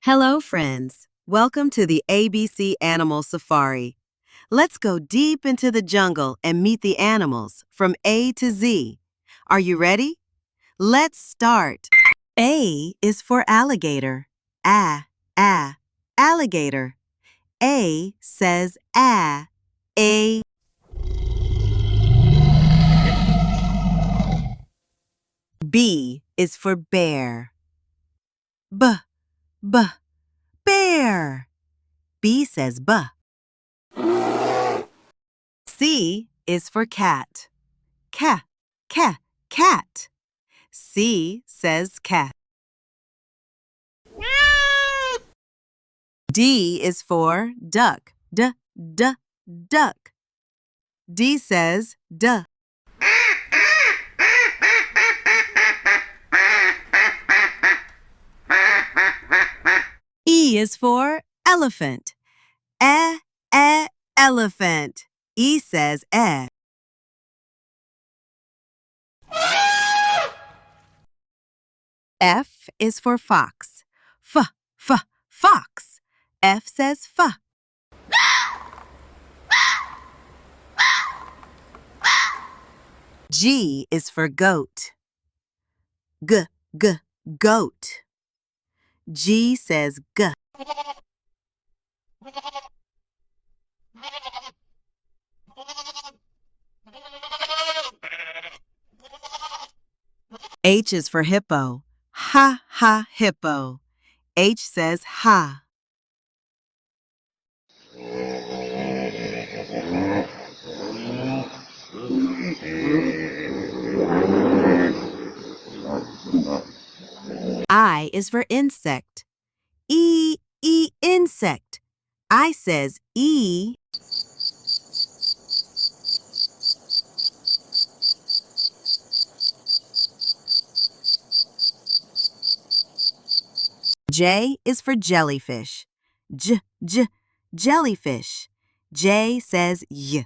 Hello, friends. Welcome to the ABC Animal Safari. Let's go deep into the jungle and meet the animals from A to Z. Are you ready? Let's start. A is for alligator. Alligator. A says A. B is for bear. B, bear. B says B. C is for cat. Cat. C says cat. D is for duck. Duck. D says duh. E is for elephant. Elephant. E says eh. F is for fox. Fox. F says f. G is for goat. Goat. G says g. H is for hippo. Hippo. H says ha. I is for insect. Insect. I says E. J is for jellyfish. Jellyfish. J says Y.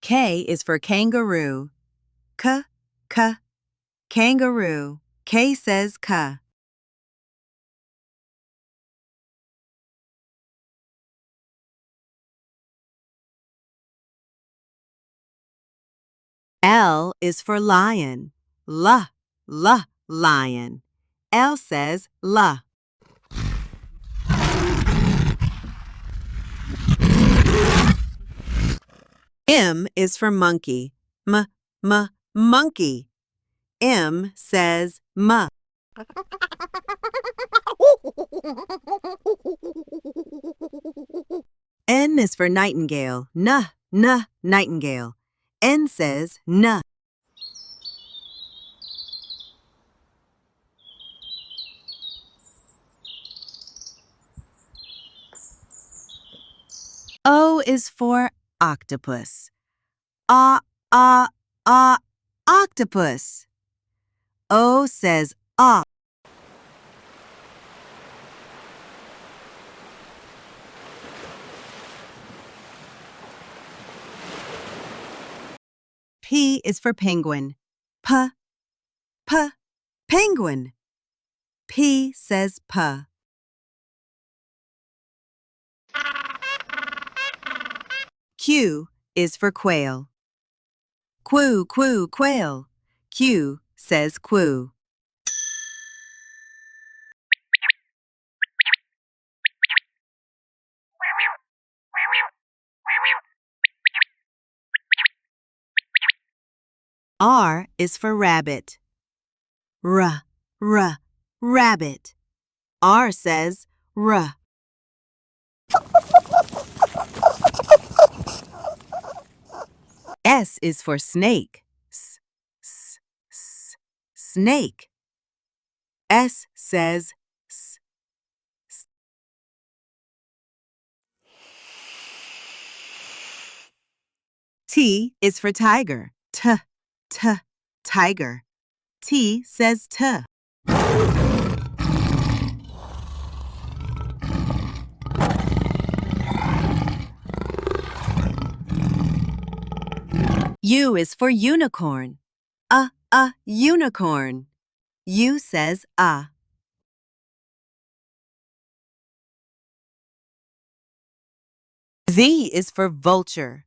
K is for kangaroo. Kangaroo. K says K. L is for lion. Lion. L says L. M is for monkey. Monkey. M says M. N is for nightingale. Nightingale. N says N. O is for octopus. Octopus. O says ah. P is for penguin. Penguin. P says P. Q is for quail. Quail. Q says Q. R is for rabbit. Rabbit. R says R. S is for snake. Snake. S says S. T is for tiger. Tiger. T says T. U is for unicorn. Unicorn. U says V is for vulture.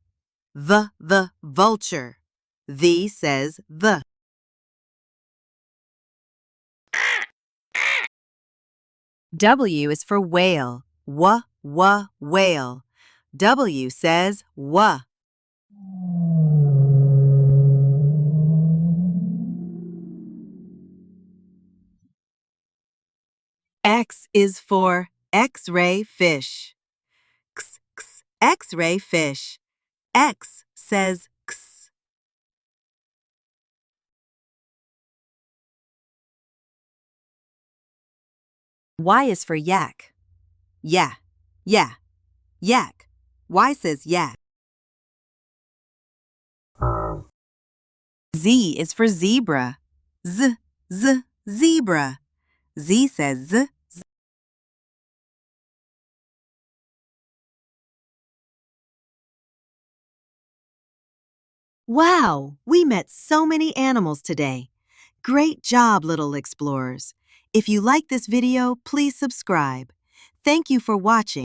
The vulture. V says the. W is for whale. Whale. W says wa. X is for X-ray fish. X-ray fish. X says x. Y is for yak. Yak. Y says yak. Z is for zebra. Zebra. Z says z. Wow, we met so many animals today. Great job, little explorers. If you like this video, please subscribe. Thank you for watching.